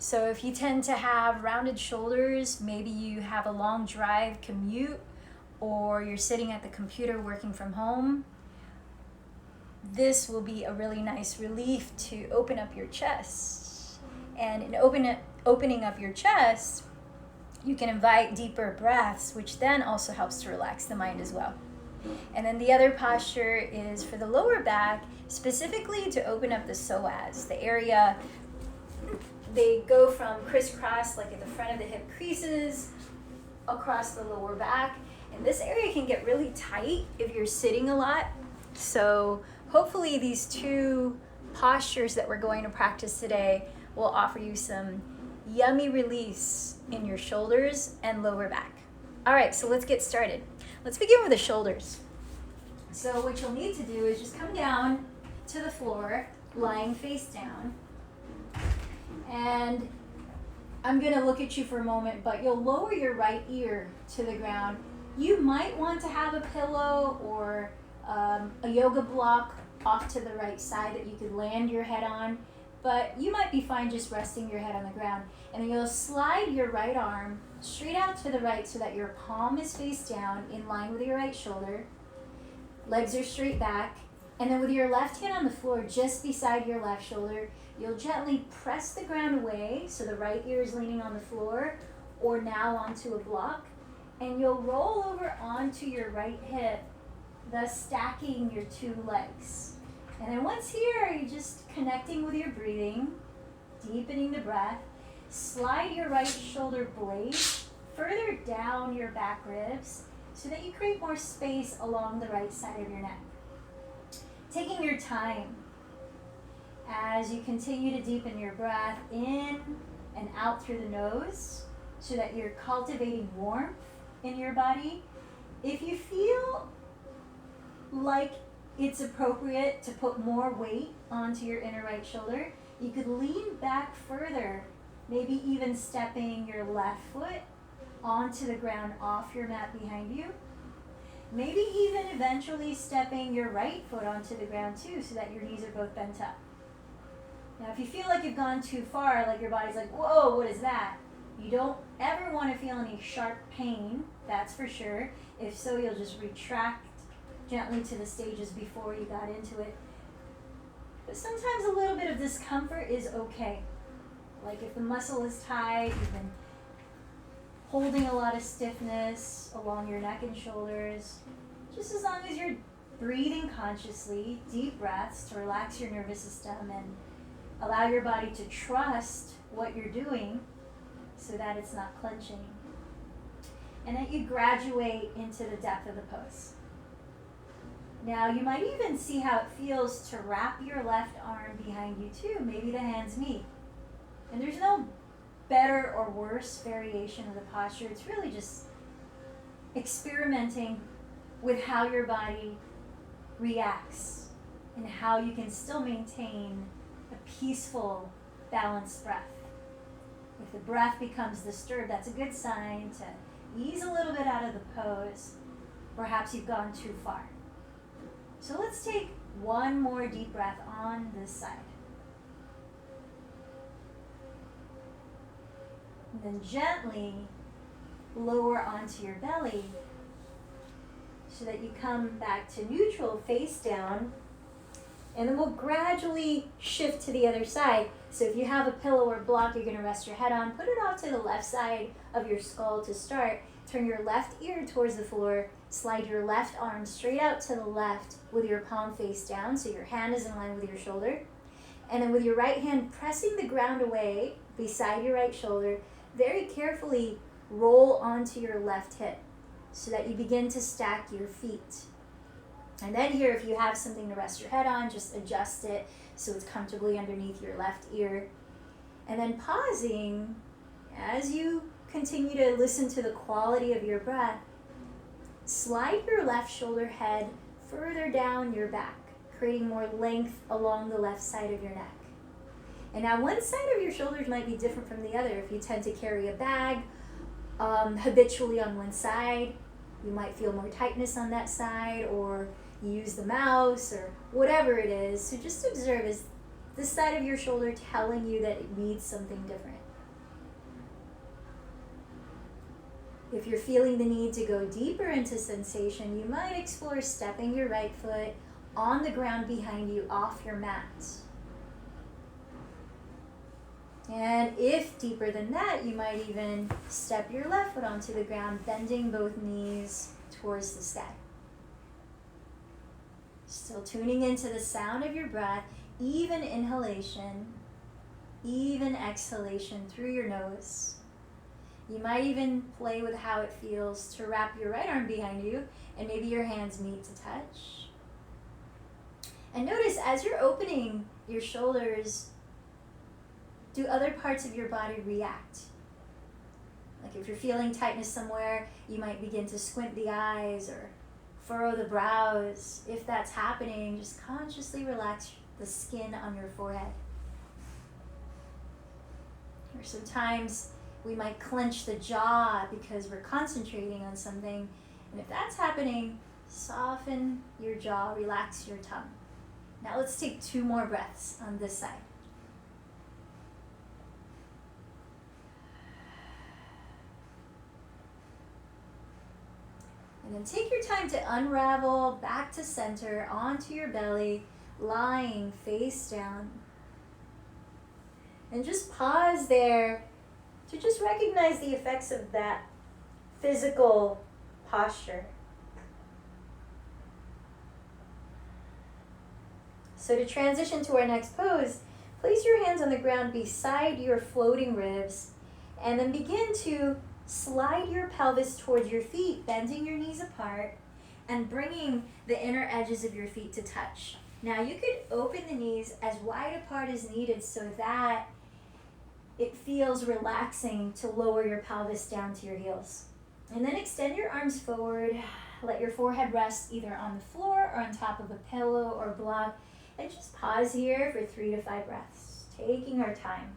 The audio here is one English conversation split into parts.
So if you tend to have rounded shoulders, maybe you have a long drive commute, or you're sitting at the computer working from home, this will be a really nice relief to open up your chest. And in opening up your chest, you can invite deeper breaths, which then also helps to relax the mind as well. And then the other posture is for the lower back, specifically to open up the psoas, the area. They go from crisscross, like at the front of the hip creases, across the lower back. And this area can get really tight if you're sitting a lot. So hopefully these two postures that we're going to practice today will offer you some yummy release in your shoulders and lower back. All right, so let's get started. Let's begin with the shoulders. So what you'll need to do is just come down to the floor, lying face down. And I'm gonna look at you for a moment, but you'll lower your right ear to the ground. You might want to have a pillow or a yoga block off to the right side that you could land your head on, but you might be fine just resting your head on the ground. And then you'll slide your right arm straight out to the right so that your palm is face down in line with your right shoulder. Legs are straight back. And then with your left hand on the floor just beside your left shoulder, you'll gently press the ground away so the right ear is leaning on the floor or now onto a block. And you'll roll over onto your right hip, thus stacking your two legs. And then once here, you're just connecting with your breathing, deepening the breath. Slide your right shoulder blade further down your back ribs so that you create more space along the right side of your neck. Taking your time as you continue to deepen your breath in and out through the nose so that you're cultivating warmth in your body. If you feel like it's appropriate to put more weight onto your inner right shoulder, you could lean back further, maybe even stepping your left foot onto the ground off your mat behind you. Maybe even eventually stepping your right foot onto the ground too so that your knees are both bent up. Now if you feel like you've gone too far, like your body's like, whoa, what is that? You don't ever want to feel any sharp pain, that's for sure. If so, you'll just retract gently to the stages before you got into it. But sometimes a little bit of discomfort is okay. Like if the muscle is tight, you've been holding a lot of stiffness along your neck and shoulders, just as long as you're breathing consciously, deep breaths to relax your nervous system and allow your body to trust what you're doing so that it's not clenching. And that you graduate into the depth of the pose. Now you might even see how it feels to wrap your left arm behind you too. Maybe the hands meet. And there's no better or worse variation of the posture. It's really just experimenting with how your body reacts and how you can still maintain a peaceful, balanced breath. If the breath becomes disturbed, that's a good sign to ease a little bit out of the pose. Perhaps you've gone too far. So let's take one more deep breath on this side. And then gently lower onto your belly so that you come back to neutral, face down. And then we'll gradually shift to the other side. So if you have a pillow or block you're going to rest your head on, put it off to the left side of your skull to start. Turn your left ear towards the floor. Slide your left arm straight out to the left with your palm face down so your hand is in line with your shoulder. And then with your right hand pressing the ground away beside your right shoulder, very carefully roll onto your left hip so that you begin to stack your feet. And then here, if you have something to rest your head on, just adjust it so it's comfortably underneath your left ear. And then pausing as you continue to listen to the quality of your breath, slide your left shoulder head further down your back, creating more length along the left side of your neck. And now one side of your shoulders might be different from the other. If you tend to carry a bag habitually on one side, you might feel more tightness on that side, or you use the mouse or whatever it is. So just observe, is this side of your shoulder telling you that it needs something different? If you're feeling the need to go deeper into sensation, you might explore stepping your right foot on the ground behind you off your mat. And if deeper than that, you might even step your left foot onto the ground, bending both knees towards the sky. Still tuning into the sound of your breath, even inhalation, even exhalation through your nose. You might even play with how it feels to wrap your right arm behind you and maybe your hands meet to touch. And notice as you're opening your shoulders, do other parts of your body react? Like if you're feeling tightness somewhere, you might begin to squint the eyes or furrow the brows. If that's happening, just consciously relax the skin on your forehead. Or sometimes we might clench the jaw because we're concentrating on something. And if that's happening, soften your jaw, relax your tongue. Now let's take 2 more breaths on this side. And then take your time to unravel back to center onto your belly, lying face down. And just pause there to just recognize the effects of that physical posture. So to transition to our next pose, place your hands on the ground beside your floating ribs and then begin to slide your pelvis towards your feet, bending your knees apart and bringing the inner edges of your feet to touch. Now you could open the knees as wide apart as needed so that it feels relaxing to lower your pelvis down to your heels. And then extend your arms forward, let your forehead rest either on the floor or on top of a pillow or block, and just pause here for 3 to 5 breaths, taking our time.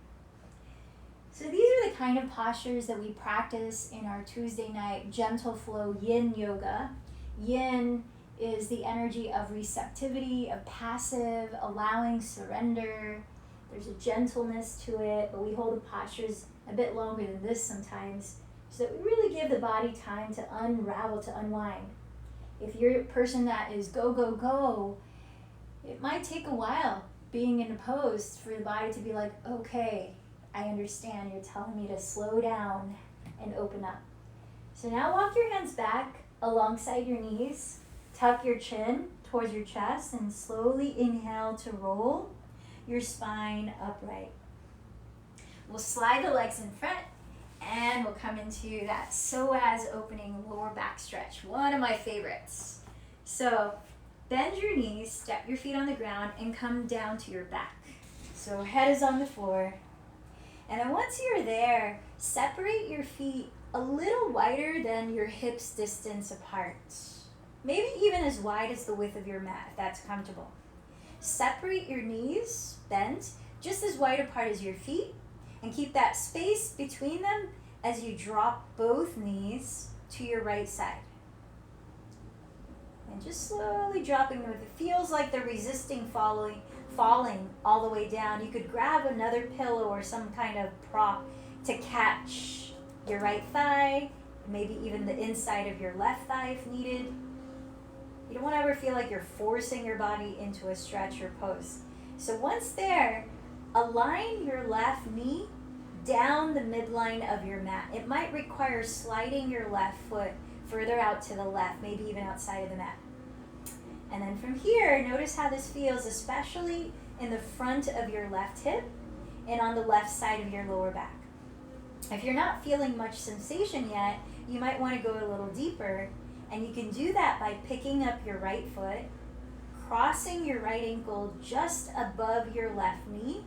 So these are the kind of postures that we practice in our Tuesday night gentle flow Yin Yoga. Yin is the energy of receptivity, of passive, allowing, surrender. There's a gentleness to it, but we hold the postures a bit longer than this sometimes so that we really give the body time to unravel, to unwind. If you're a person that is go, go, go, it might take a while being in a pose for the body to be like, okay, I understand, you're telling me to slow down and open up. So now walk your hands back alongside your knees, tuck your chin towards your chest, and slowly inhale to roll your spine upright. We'll slide the legs in front and we'll come into that psoas opening lower back stretch, one of my favorites. So bend your knees, step your feet on the ground, and come down to your back. So head is on the floor. And then once you're there, separate your feet a little wider than your hips distance apart. Maybe even as wide as the width of your mat, if that's comfortable. Separate your knees, bent, just as wide apart as your feet, and keep that space between them as you drop both knees to your right side. And just slowly dropping them. If it feels like they're resisting falling all the way down, you could grab another pillow or some kind of prop to catch your right thigh, maybe even the inside of your left thigh if needed. You don't want to ever feel like you're forcing your body into a stretch or pose. So once there, align your left knee down the midline of your mat. It might require sliding your left foot further out to the left, maybe even outside of the mat. And then from here, notice how this feels, especially in the front of your left hip and on the left side of your lower back. If you're not feeling much sensation yet, you might want to go a little deeper, and you can do that by picking up your right foot, crossing your right ankle just above your left knee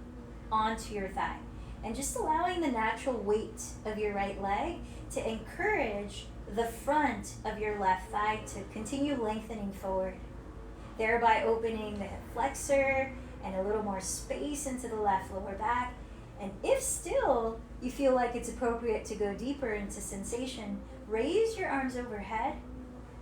onto your thigh, and just allowing the natural weight of your right leg to encourage the front of your left thigh to continue lengthening forward, thereby opening the hip flexor and a little more space into the left lower back. And if still you feel like it's appropriate to go deeper into sensation, raise your arms overhead,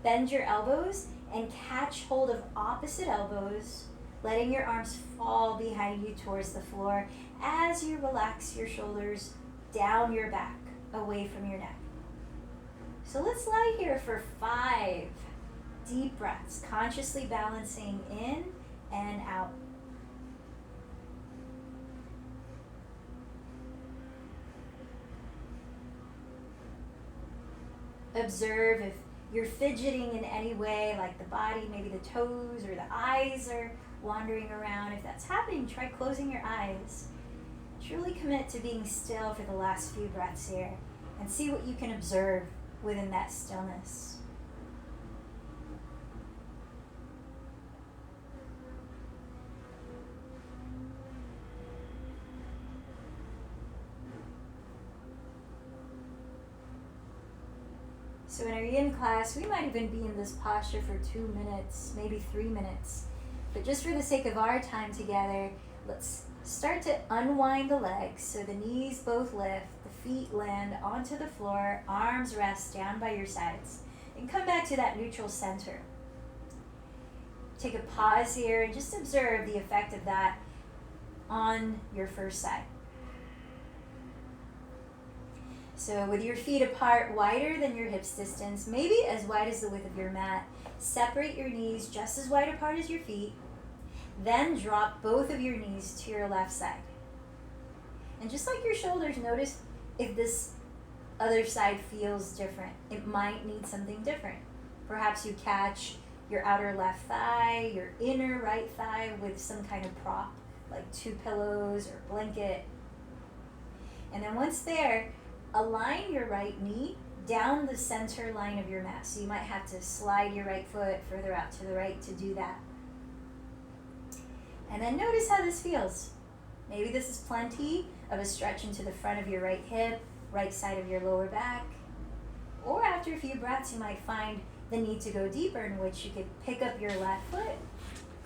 bend your elbows, and catch hold of opposite elbows, letting your arms fall behind you towards the floor as you relax your shoulders down your back, away from your neck. So let's lie here for 5 deep breaths, consciously balancing in and out. Observe if you're fidgeting in any way, like the body, maybe the toes or the eyes are wandering around. If that's happening, try closing your eyes. Truly commit to being still for the last few breaths here and see what you can observe within that stillness. So in our yin class, we might even be in this posture for 2 minutes, maybe 3 minutes. But just for the sake of our time together, let's start to unwind the legs so the knees both lift, the feet land onto the floor, arms rest down by your sides, and come back to that neutral center. Take a pause here and just observe the effect of that on your first side. So with your feet apart, wider than your hips distance, maybe as wide as the width of your mat, separate your knees just as wide apart as your feet. Then drop both of your knees to your left side. And just like your shoulders, notice if this other side feels different. It might need something different. Perhaps you catch your outer left thigh, your inner right thigh with some kind of prop, like 2 pillows or blanket. And then once there, align your right knee down the center line of your mat. So you might have to slide your right foot further out to the right to do that. And then notice how this feels. Maybe this is plenty of a stretch into the front of your right hip, right side of your lower back. Or after a few breaths, you might find the need to go deeper, in which you could pick up your left foot,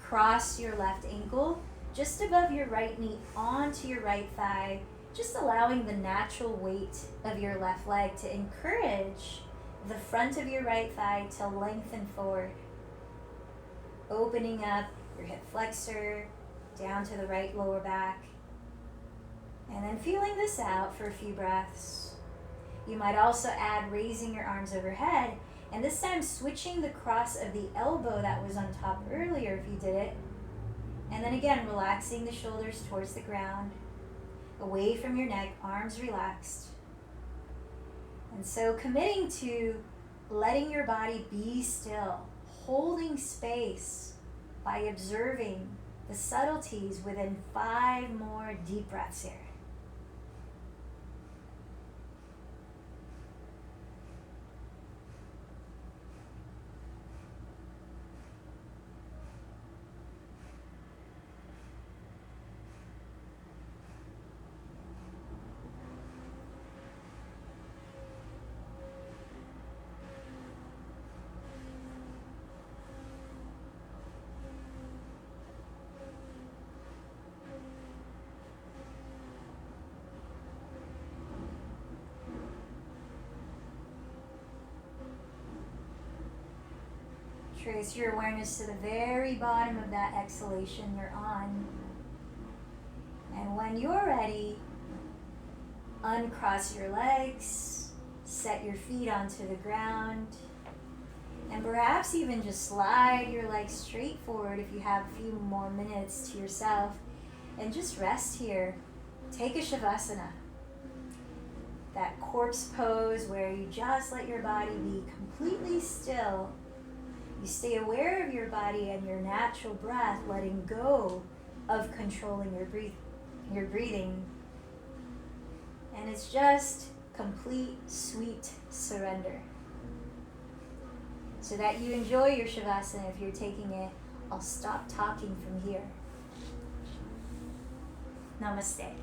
cross your left ankle just above your right knee onto your right thigh, just allowing the natural weight of your left leg to encourage the front of your right thigh to lengthen forward, opening up your hip flexor down to the right lower back, and then feeling this out for a few breaths. You might also add raising your arms overhead, and this time switching the cross of the elbow that was on top earlier if you did it, and then again relaxing the shoulders towards the ground, away from your neck, arms relaxed. And so committing to letting your body be still, holding space by observing the subtleties within 5 more deep breaths here. Trace your awareness to the very bottom of that exhalation you're on. And when you're ready, uncross your legs, set your feet onto the ground, and perhaps even just slide your legs straight forward if you have a few more minutes to yourself, and just rest here. Take a shavasana, that corpse pose where you just let your body be completely still. You stay aware of your body and your natural breath, letting go of controlling your breathing. And it's just complete, sweet surrender. So that you enjoy your shavasana if you're taking it, I'll stop talking from here. Namaste.